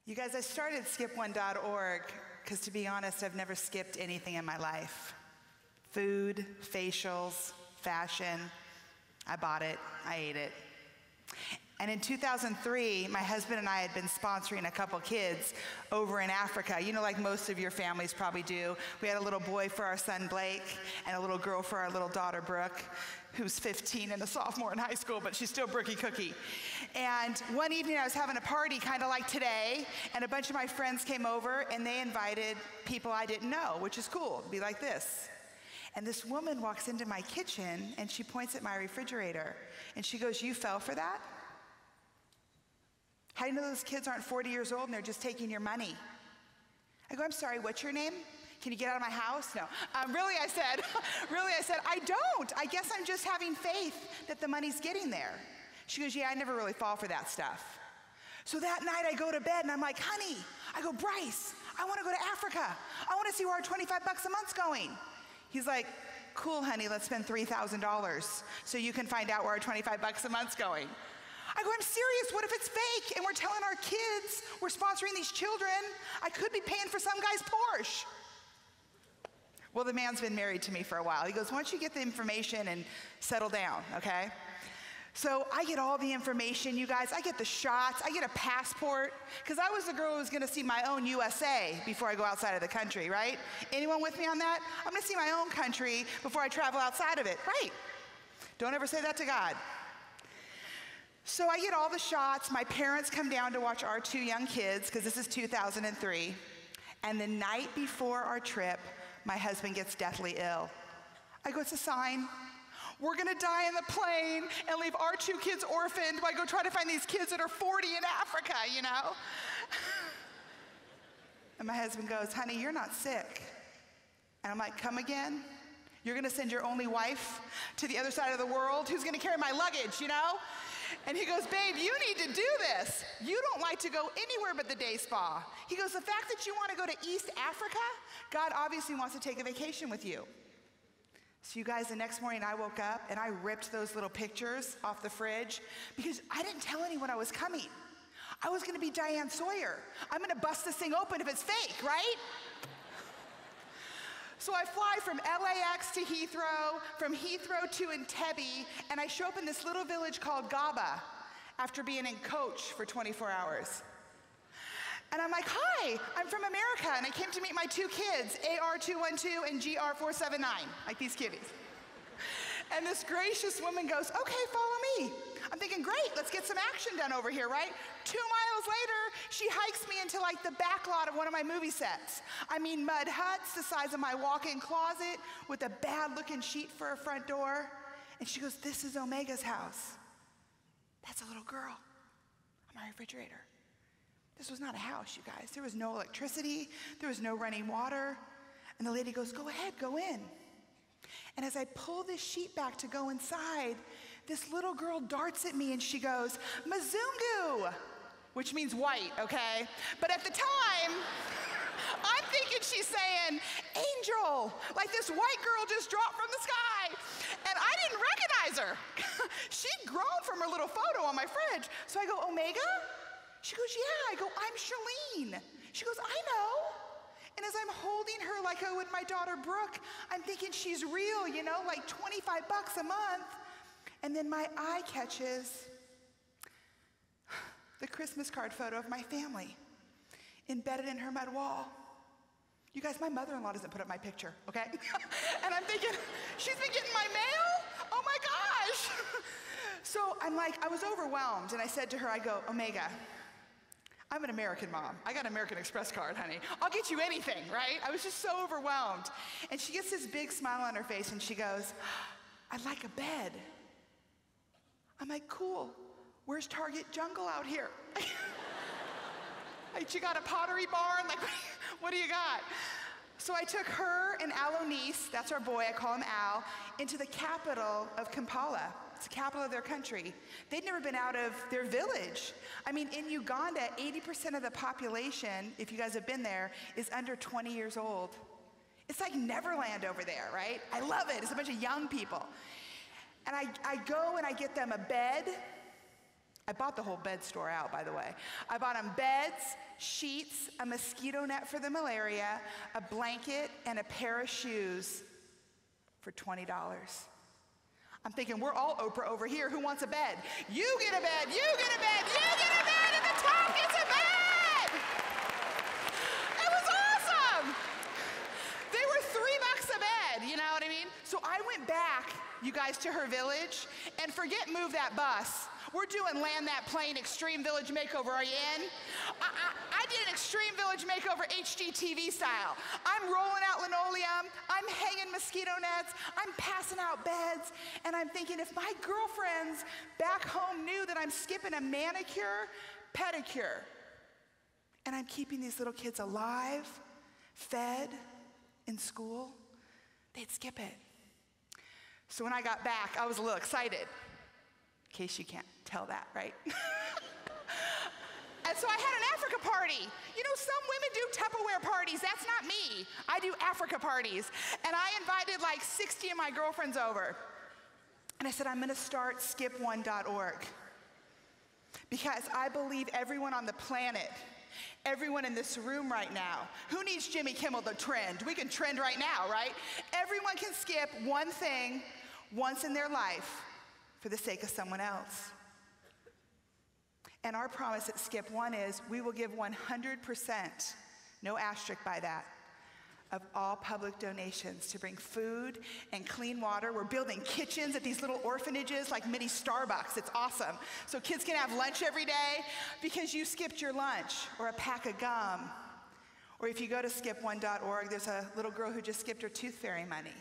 You guys, I started skip1.org because, to be honest, I've never skipped anything in my life. Food, facials, fashion. I bought it, I ate it. And in 2003, my husband and I had been sponsoring a couple kids over in Africa. You know, like most of your families probably do. We had a little boy for our son, Blake, and a little girl for our little daughter, Brooke, who's 15 and a sophomore in high school, but she's still Brookie Cookie. And one evening I was having a party, kind of like today, and a bunch of my friends came over and they invited people I didn't know, which is cool. It'd be like this. And this woman walks into my kitchen and she points at my refrigerator and she goes, "You fell for that? How do you know those kids aren't 40 years old and they're just taking your money?" I go, "I'm sorry, what's your name? Can you get out of my house?" No. Really, I said, "I don't. I guess I'm just having faith that the money's getting there." She goes, "Yeah, I never really fall for that stuff." So that night I go to bed and I'm like, "Honey," I go, "Bryce, I want to go to Africa. I want to see where our $25 a month's going." He's like, "Cool, honey, let's spend $3,000 so you can find out where our $25 a month's going." I go, "I'm serious, what if it's fake and we're telling our kids we're sponsoring these children? I could be paying for some guy's Porsche." Well, the man's been married to me for a while. He goes, "Why don't you get the information and settle down, okay?" So I get all the information, you guys. I get the shots, I get a passport, because I was the girl who was gonna see my own USA before I go outside of the country, right? Anyone with me on that? I'm gonna see my own country before I travel outside of it, right? Don't ever say that to God. So I get all the shots. My parents come down to watch our two young kids, because this is 2003. And the night before our trip, my husband gets deathly ill. I go, "It's a sign. We're gonna die in the plane and leave our two kids orphaned while I go try to find these kids that are 40 in Africa, you know?" And my husband goes, "Honey, you're not sick." And I'm like, "Come again? You're gonna send your only wife to the other side of the world who's gonna carry my luggage, you know?" And he goes, "Babe, you need to do this. You don't like to go anywhere but the day spa." He goes, "The fact that you want to go to East Africa, God obviously wants to take a vacation with you." So you guys, the next morning I woke up and I ripped those little pictures off the fridge because I didn't tell anyone I was coming. I was gonna be Diane Sawyer. I'm gonna bust this thing open if it's fake, right? So I fly from LAX to Heathrow, from Heathrow to Entebbe, and I show up in this little village called Gaba after being in coach for 24 hours. And I'm like, "Hi, I'm from America, and I came to meet my two kids, AR212 and GR479, like these kitties." And this gracious woman goes, "Okay, follow me." I'm thinking, great, let's get some action done over here, right? 2 miles later, she hikes me into like the back lot of one of my movie sets. I mean, mud huts the size of my walk-in closet with a bad-looking sheet for a front door. And she goes, "This is Omega's house." That's a little girl on my refrigerator. This was not a house, you guys. There was no electricity. There was no running water. And the lady goes, "Go ahead, go in." And as I pull this sheet back to go inside, this little girl darts at me and she goes, "Mzungu," which means white, okay? But at the time, I'm thinking she's saying, "Angel," like this white girl just dropped from the sky. And I didn't recognize her. She'd grown from her little photo on my fridge. So I go, "Omega?" She goes, "Yeah." I go, "I'm Shelene." She goes, "I know." And as I'm holding her like I would my daughter Brooke, I'm thinking she's real, you know, like $25 a month. And then my eye catches the Christmas card photo of my family embedded in her mud wall. You guys, my mother-in-law doesn't put up my picture, okay? And I'm thinking, she's been getting my mail? Oh my gosh. So I'm like, I was overwhelmed, and I said to her, I go, "Omega, I'm an American mom. I got an American Express card, honey. I'll get you anything," right? I was just so overwhelmed. And she gets this big smile on her face and she goes, "I'd like a bed." I'm like, "Cool. Where's Target Jungle out here?" Like, "You got a Pottery Barn? Like, what do you got?" So I took her and Alonis, that's our boy, I call him Al, into the capital of Kampala. It's the capital of their country. They'd never been out of their village. I mean, in Uganda, 80% of the population, if you guys have been there, is under 20 years old. It's like Neverland over there, right? I love it. It's a bunch of young people. And I go and I get them a bed I bought the whole bed store out, by the way. I bought them beds, sheets, a mosquito net for the malaria, a blanket, and a pair of shoes for $20. I'm thinking, we're all Oprah over here. Who wants a bed? You get a bed, you get a bed, you get a bed, and the top gets a bed! It was awesome! They were $3 a bed, you know what I mean? So I went back, you guys, to her village, and forget move that bus. We're doing Land That Plane Extreme Village Makeover. Are you in? I did an Extreme Village Makeover HGTV style. I'm rolling out linoleum. I'm hanging mosquito nets. I'm passing out beds. And I'm thinking, if my girlfriends back home knew that I'm skipping a manicure, pedicure, and I'm keeping these little kids alive, fed, in school, they'd skip it. So when I got back, I was a little excited. In case you can't tell that, right? And so I had an Africa party. You know, some women do Tupperware parties. That's not me. I do Africa parties. And I invited like 60 of my girlfriends over. And I said, I'm going to start skip1.org. Because I believe everyone on the planet, everyone in this room right now, who needs Jimmy Kimmel to trend? We can trend right now, right? Everyone can skip one thing once in their life for the sake of someone else. And our promise at Skip One is we will give 100%, no asterisk by that, of all public donations to bring food and clean water. We're building kitchens at these little orphanages like mini Starbucks. It's awesome. So kids can have lunch every day because you skipped your lunch, or a pack of gum. Or if you go to skip1.org, there's a little girl who just skipped her tooth fairy money.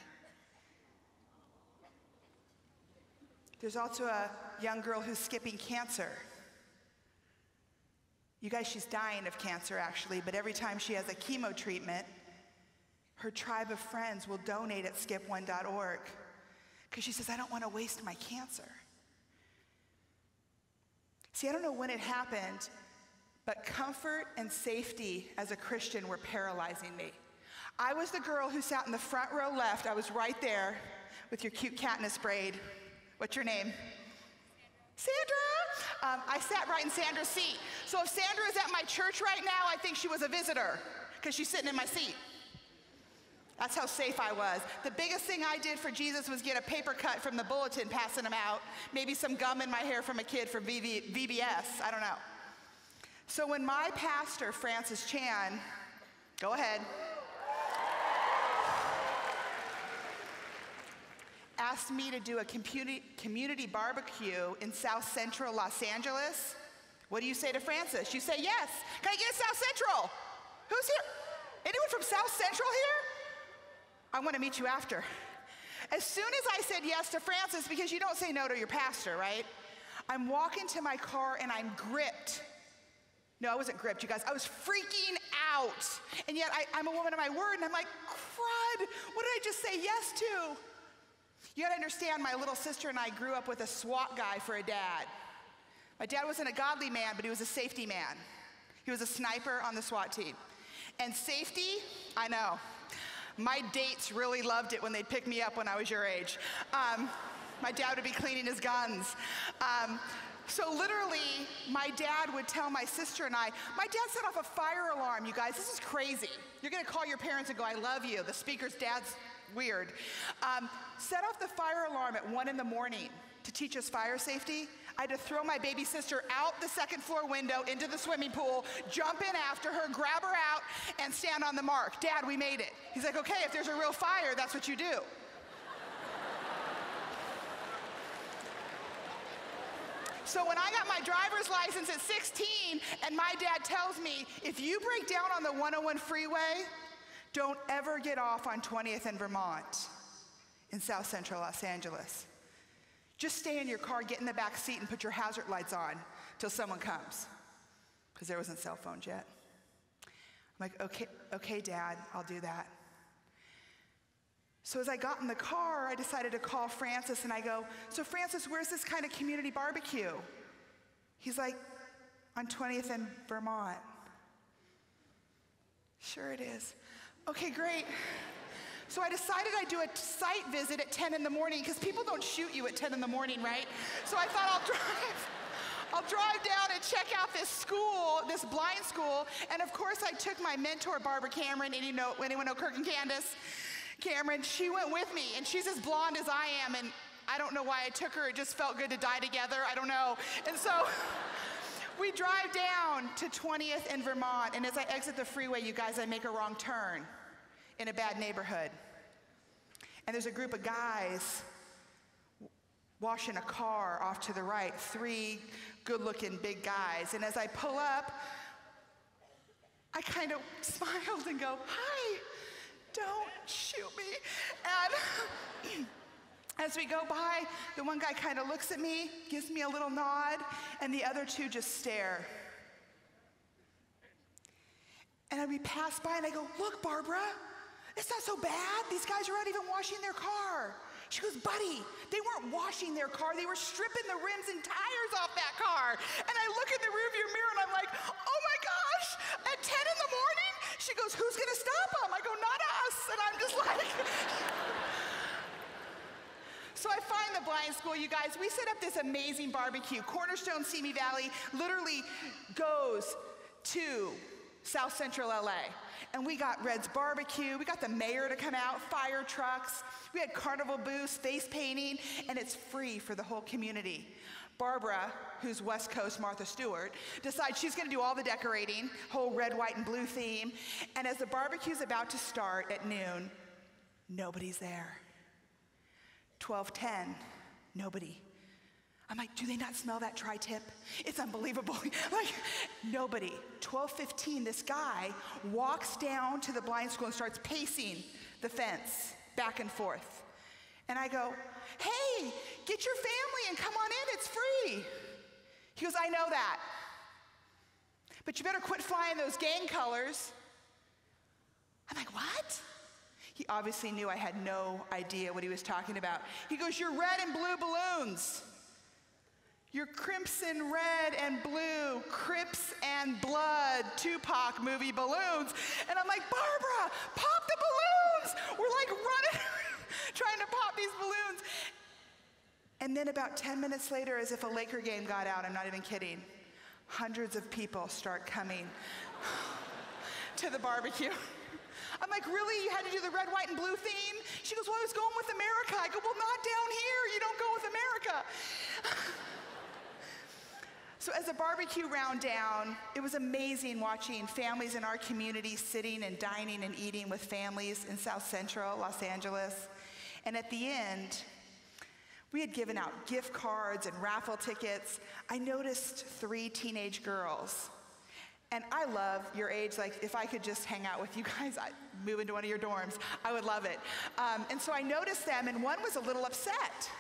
There's also a young girl who's skipping cancer. You guys, she's dying of cancer actually, but every time she has a chemo treatment, her tribe of friends will donate at skip1.org because she says, I don't want to waste my cancer. See, I don't know when it happened, but comfort and safety as a Christian were paralyzing me. I was the girl who sat in the front row left. I was right there with your cute Katniss braid. What's your name? Sandra? I sat right in Sandra's seat. So if Sandra is at my church right now, I think she was a visitor because she's sitting in my seat. That's how safe I was. The biggest thing I did for Jesus was get a paper cut from the bulletin, passing them out. Maybe some gum in my hair from a kid from VBS. I don't know. So when my pastor, Francis Chan, go ahead, asked me to do a community barbecue in South Central Los Angeles, what do you say to Francis? You say, yes. Can I get a South Central? Who's here? Anyone from South Central here? I want to meet you after. As soon as I said yes to Francis, because you don't say no to your pastor, right? I'm walking to my car and I'm gripped. No, I wasn't gripped, you guys. I was freaking out. And yet I'm a woman of my word, and I'm like, crud, what did I just say yes to? You gotta understand, my little sister and I grew up with a SWAT guy for a dad. My dad wasn't a godly man, but he was a safety man. He was a sniper on the SWAT team. And safety, I know. My dates really loved it when they'd pick me up when I was your age. My dad would be cleaning his guns. So literally, my dad would tell my sister and I, my dad set off a fire alarm, you guys. This is crazy. You're gonna call your parents and go, I love you. The speaker's dad's weird. Set off the fire alarm at 1 in the morning to teach us fire safety. I had to throw my baby sister out the second floor window into the swimming pool, jump in after her, grab her out, and stand on the mark. Dad, we made it. He's like, okay, if there's a real fire, that's what you do. So when I got my driver's license at 16, and my dad tells me, if you break down on the 101 freeway, don't ever get off on 20th and Vermont in South Central Los Angeles. Just stay in your car, get in the back seat, and put your hazard lights on till someone comes. Because there wasn't cell phones yet. I'm like, okay, Dad, I'll do that. So as I got in the car, I decided to call Francis, and I go, so Francis, where's this kind of community barbecue? He's like, on 20th and Vermont. Sure it is. Okay, great. So I decided I'd do a site visit at 10 in the morning because people don't shoot you at 10 in the morning, right? So I thought I'll drive down and check out this school, this blind school, and of course I took my mentor, Barbara Cameron. Anyone know Kirk and Candace? Cameron, she went with me, and she's as blonde as I am, and I don't know why I took her. It just felt good to die together. I don't know. And so we drive down to 20th and Vermont, and as I exit the freeway, you guys, I make a wrong turn in a bad neighborhood. And there's a group of guys washing a car off to the right, 3 good-looking big guys. And as I pull up, I kind of smiled and go, "Hi, don't shoot me." And as we go by, the one guy kind of looks at me, gives me a little nod, and the other 2 just stare. And we pass by and I go, "Look, Barbara, it's not so bad. These guys are not even washing their car." She goes, "Buddy, they weren't washing their car. They were stripping the rims and tires off that car." And I look in the rearview mirror and I'm like, "Oh my gosh, at 10 in the morning?" She goes, "Who's gonna stop them?" I go, "Not us." And I'm just like, so I find the blind school, you guys. We set up this amazing barbecue. Cornerstone Simi Valley literally goes to South Central LA. And we got Red's Barbecue, we got the mayor to come out, fire trucks, we had carnival booths, face painting, and it's free for the whole community. Barbara, who's West Coast Martha Stewart, decides she's gonna do all the decorating, whole red, white, and blue theme, and as the barbecue's about to start at noon, nobody's there. 12:10, nobody. I'm like, do they not smell that tri-tip? It's unbelievable. Like, nobody. 12:15, this guy walks down to the blind school and starts pacing the fence back and forth. And I go, "Hey, get your family and come on in, it's free." He goes, "I know that, but you better quit flying those gang colors." I'm like, "What?" He obviously knew I had no idea what he was talking about. He goes, "Your red and blue balloons. Your crimson, red, and blue, Crips and Blood, Tupac movie balloons." And I'm like, "Barbara, pop the balloons!" We're like running, trying to pop these balloons. And then about 10 minutes later, as if a Laker game got out, I'm not even kidding, hundreds of people start coming to the barbecue. I'm like, "Really? You had to do the red, white, and blue theme?" She goes, "Well, I was going with America." I go, "Well, not down here. You don't go with America." So as the barbecue wound down, it was amazing watching families in our community sitting and dining and eating with families in South Central Los Angeles. And at the end, we had given out gift cards and raffle tickets. I noticed 3 teenage girls. And I love your age. Like, if I could just hang out with you guys, I'd move into one of your dorms. I would love it. And so I noticed them, and one was a little upset.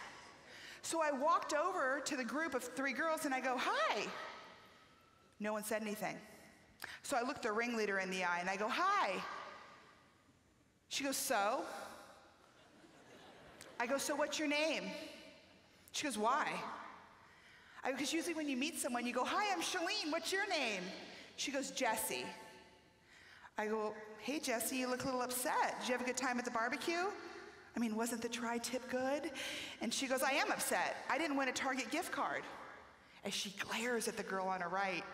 So I walked over to the group of 3 girls and I go, "Hi." No one said anything. So I looked the ringleader in the eye and I go, "Hi." She goes, "So?" I go, "So what's your name?" She goes, "Why?" I go, "Because usually when you meet someone, you go, 'Hi, I'm Shelene, what's your name?'" She goes, "Jessie." I go, "Hey, Jessie, you look a little upset. Did you have a good time at the barbecue? I mean, wasn't the tri-tip good?" And she goes, "I am upset. I didn't win a Target gift card." As she glares at the girl on her right,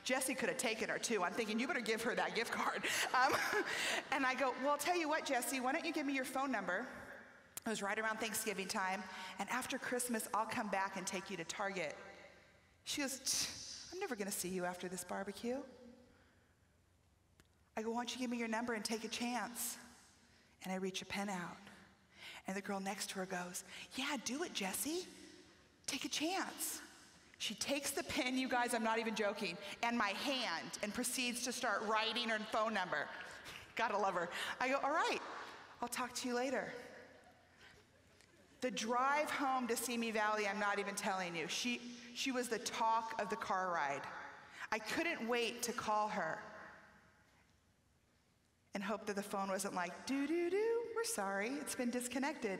Jessie could have taken her too. I'm thinking, you better give her that gift card. And I go, "Well, I'll tell you what, Jessie, why don't you give me your phone number? It was right around Thanksgiving time, and after Christmas, I'll come back and take you to Target." She goes, "I'm never gonna see you after this barbecue." I go, "Why don't you give me your number and take a chance?" And I reach a pen out. And the girl next to her goes, "Yeah, do it, Jessie. Take a chance." She takes the pen, you guys, I'm not even joking, and my hand, and proceeds to start writing her phone number. Gotta love her. I go, "All right, I'll talk to you later." The drive home to Simi Valley, I'm not even telling you, she was the talk of the car ride. I couldn't wait to call her and hope that the phone wasn't like, "Doo-doo-doo, we're sorry, it's been disconnected."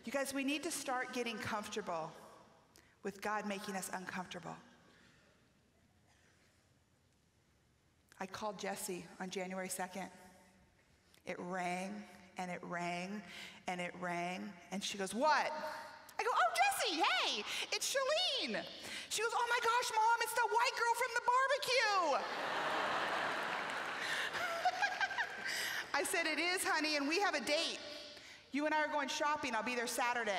You guys, we need to start getting comfortable with God making us uncomfortable. I called Jessie on January 2nd. It rang, and it rang, and it rang, and she goes, "What?" I go, "Oh, Jessie, Honey, hey, it's Shelene. She goes, oh my gosh, Mom, it's the white girl from the barbecue. I said, it is, honey, and we have a date. You and I are going shopping. I'll be there Saturday.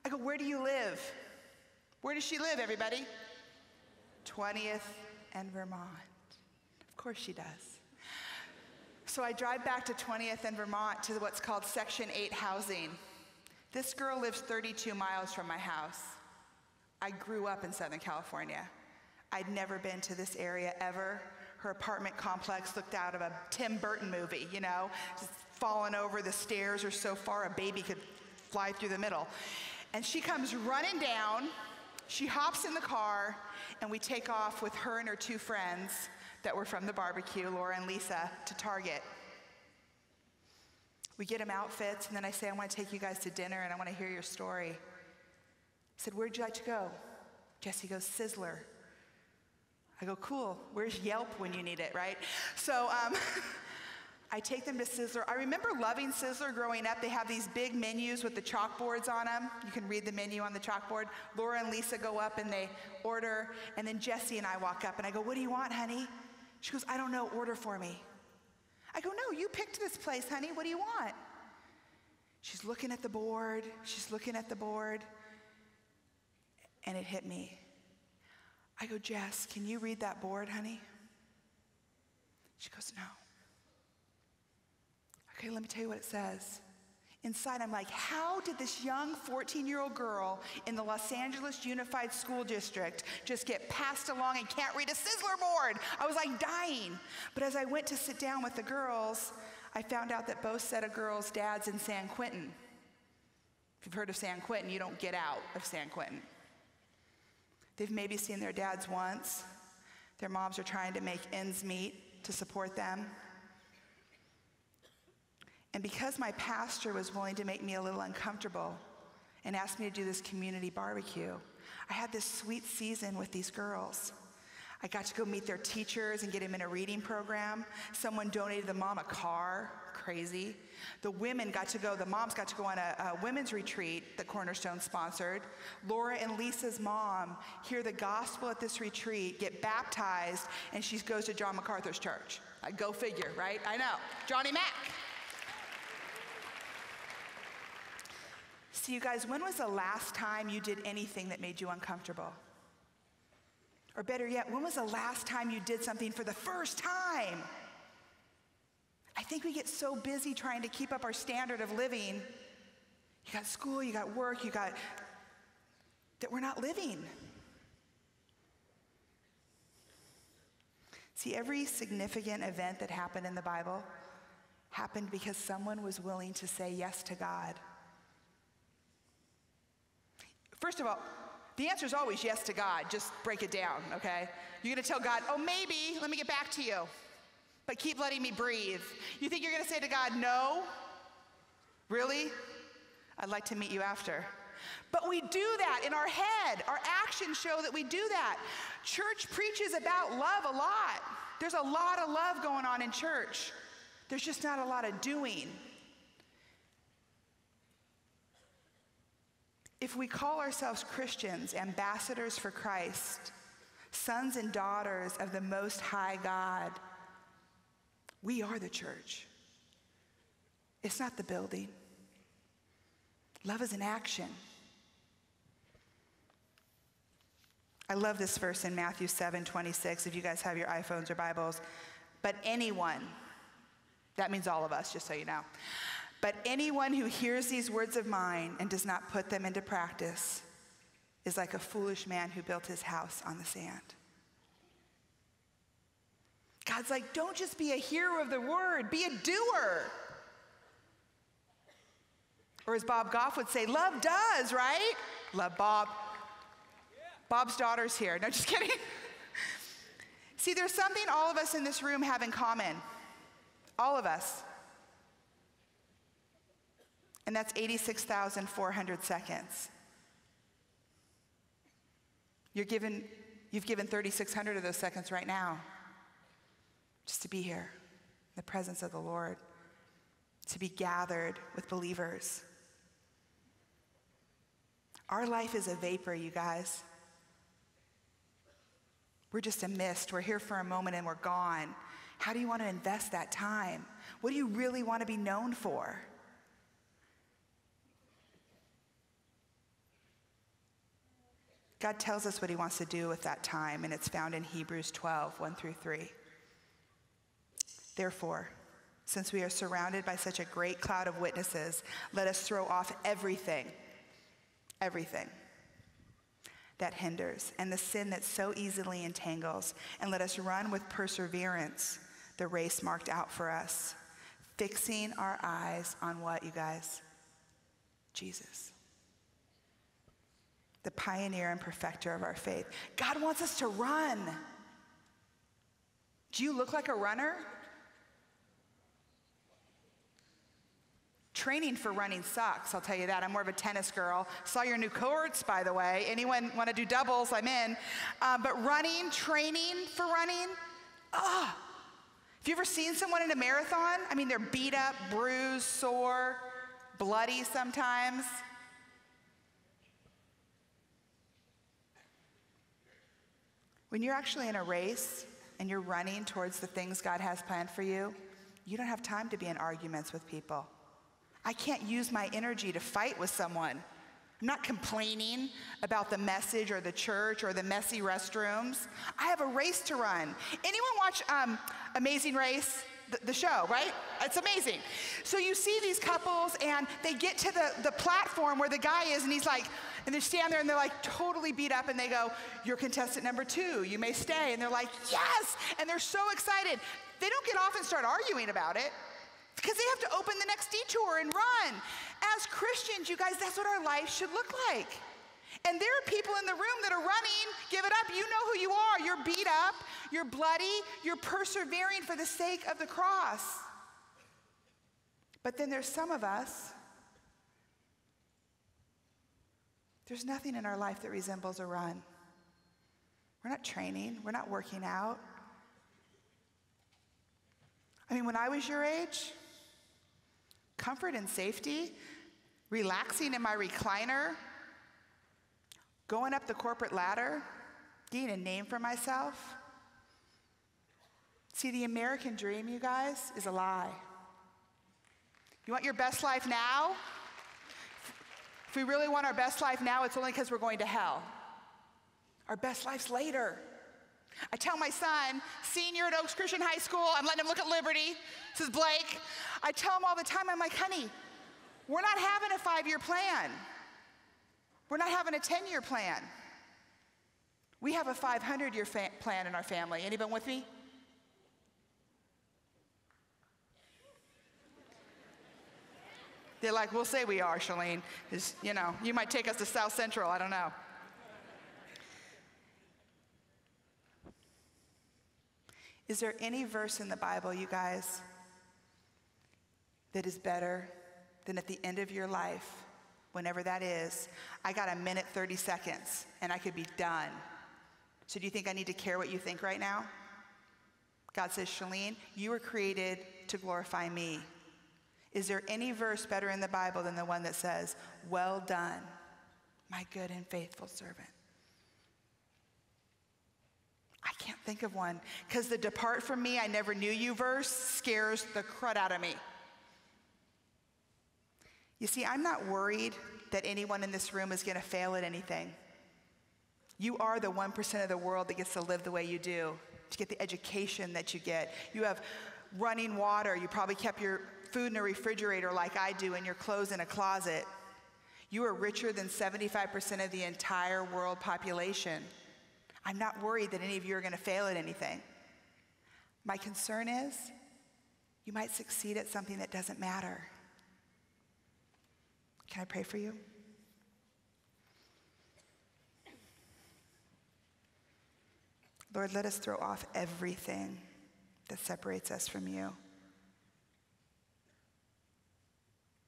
I go, where do you live? Where does she live, everybody? 20th and Vermont. Of course she does. So I drive back to 20th and Vermont to what's called Section 8 housing. This girl lives 32 miles from my house. I grew up in Southern California. I'd never been to this area ever. Her apartment complex looked out of a Tim Burton movie, you know, just falling over. The stairs are so far a baby could fly through the middle. And she comes running down, she hops in the car, and we take off with her and her two friends that were from the barbecue, Laura and Lisa, to Target. We get them outfits, and then I say, I want to take you guys to dinner, and I want to hear your story. I said, where'd you like to go? Jesse goes, Sizzler. I go, cool, where's Yelp when you need it, right? So I take them to Sizzler. I remember loving Sizzler growing up. They have these big menus with the chalkboards on them. You can read the menu on the chalkboard. Laura and Lisa go up and they order, and then Jesse and I walk up, and I go, what do you want, honey? She goes, I don't know, order for me. I go, no, you picked this place, honey. What do you want? She's looking at the board. She's looking at the board. And it hit me. I go, Jess, can you read that board, honey? She goes, no. Okay, let me tell you what it says. Inside, I'm like, how did this young 14-year-old girl in the Los Angeles Unified School District just get passed along and can't read a Sizzler board? I was like dying. But as I went to sit down with the girls, I found out that both set of girls' dads in San Quentin. If you've heard of San Quentin, you don't get out of San Quentin. They've maybe seen their dads once. Their moms are trying to make ends meet to support them. And because my pastor was willing to make me a little uncomfortable and asked me to do this community barbecue, I had this sweet season with these girls. I got to go meet their teachers and get them in a reading program. Someone donated the mom a car, crazy. The women got to go, the moms got to go on a women's retreat that Cornerstone sponsored. Laura and Lisa's mom hear the gospel at this retreat, get baptized, and she goes to John MacArthur's church. Go figure, right? I know, Johnny Mac. See, you guys, when was the last time you did anything that made you uncomfortable? Or better yet, when was the last time you did something for the first time? I think we get so busy trying to keep up our standard of living. You got school, you got work, that we're not living. See, every significant event that happened in the Bible happened because someone was willing to say yes to God. First of all, the answer is always yes to God. Just break it down, okay? You're going to tell God, oh, maybe, let me get back to you. But keep letting me breathe. You think you're going to say to God, no? Really? I'd like to meet you after. But we do that in our head. Our actions show that we do that. Church preaches about love a lot. There's a lot of love going on in church. There's just not a lot of doing. If we call ourselves Christians, ambassadors for Christ, sons and daughters of the Most High God, we are the church. It's not the building. Love is an action. I love this verse in Matthew 7:26, if you guys have your iPhones or Bibles. But anyone, that means all of us, just so you know. But anyone who hears these words of mine and does not put them into practice is like a foolish man who built his house on the sand. God's like, don't just be a hearer of the word, be a doer. Or as Bob Goff would say, love does, right? Love Bob. Bob's daughter's here. No, just kidding. See, there's something all of us in this room have in common. All of us. And that's 86,400 seconds. You've given 3,600 of those seconds right now just to be here in the presence of the Lord, to be gathered with believers. Our life is a vapor, you guys. We're just a mist. We're here for a moment and we're gone. How do you want to invest that time? What do you really want to be known for? God tells us what he wants to do with that time, and it's found in Hebrews 12, 1-3. Therefore, since we are surrounded by such a great cloud of witnesses, let us throw off everything that hinders and the sin that so easily entangles, and let us run with perseverance the race marked out for us, fixing our eyes on what, you guys? Jesus, the pioneer and perfecter of our faith. God wants us to run. Do you look like a runner? Training for running sucks, I'll tell you that. I'm more of a tennis girl. Saw your new cohorts, by the way. Anyone want to do doubles? I'm in. But running, training for running, have you ever seen someone in a marathon? I mean, they're beat up, bruised, sore, bloody sometimes. When you're actually in a race and you're running towards the things God has planned for you, you don't have time to be in arguments with people. I can't use my energy to fight with someone. I'm not complaining about the message or the church or the messy restrooms. I have a race to run. Anyone watch Amazing Race? The show, right? It's amazing. So you see these couples and they get to the platform where the guy is, and he's like, and they stand there and they're like totally beat up, and they go, "You're contestant number 2, you may stay." And they're like, "Yes!" And they're so excited. They don't get off and start arguing about it because they have to open the next detour and run. As Christians, you guys, that's what our life should look like. And there are people in the room that are running. Give it up. You know who you are. You're beat up. You're bloody. You're persevering for the sake of the cross. But then there's some of us, there's nothing in our life that resembles a run. We're not training. We're not working out. I mean, when I was your age, comfort and safety, relaxing in my recliner, going up the corporate ladder, getting a name for myself. See, the American dream, you guys, is a lie. You want your best life now? If we really want our best life now, it's only because we're going to hell. Our best life's later. I tell my son, senior at Oaks Christian High School, I'm letting him look at Liberty. This is Blake. I tell him all the time, I'm like, "Honey, we're not having a 5-year plan. We're not having a 10-year plan. We have a 500-year plan in our family." Anyone with me? They're like, "We'll say we are, Shelene. You might take us to South Central, I don't know." Is there any verse in the Bible, you guys, that is better than at the end of your life, whenever that is, I got 1 minute, 30 seconds, and I could be done? So do you think I need to care what you think right now? God says, "Shelene, you were created to glorify me." Is there any verse better in the Bible than the one that says, "Well done, my good and faithful servant"? I can't think of one, because the "depart from me, I never knew you" verse scares the crud out of me. You see, I'm not worried that anyone in this room is going to fail at anything. You are the 1% of the world that gets to live the way you do, to get the education that you get. You have running water. You probably kept your food in a refrigerator like I do, and your clothes in a closet. You are richer than 75% of the entire world population. I'm not worried that any of you are going to fail at anything. My concern is you might succeed at something that doesn't matter. Can I pray for you? Lord, let us throw off everything that separates us from you.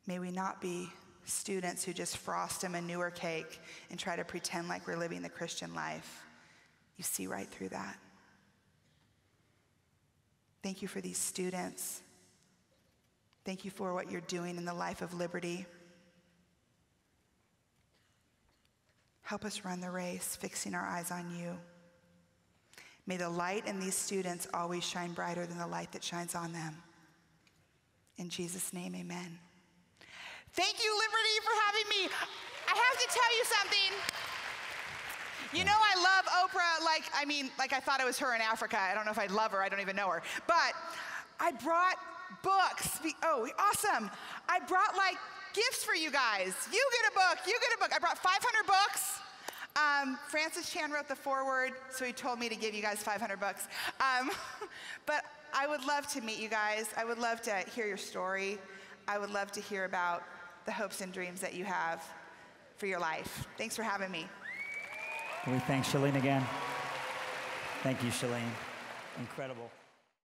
May we not be students who just frost a manure cake and try to pretend like we're living the Christian life. You see right through that. Thank you for these students. Thank you for what you're doing in the life of Liberty. Help us run the race, fixing our eyes on you. May the light in these students always shine brighter than the light that shines on them. In Jesus' name, amen. Thank you, Liberty, for having me. I have to tell you something. You know I love Oprah, like I thought it was her in Africa. I don't know if I love her, I don't even know her. But I brought books. Oh, awesome. I brought like gifts for you guys. You get a book, you get a book. I brought 500 books. Francis Chan wrote the foreword, so he told me to give you guys 500 books. But I would love to meet you guys. I would love to hear your story. I would love to hear about the hopes and dreams that you have for your life. Thanks for having me. We thank Shelene again. Thank you, Shelene. Incredible.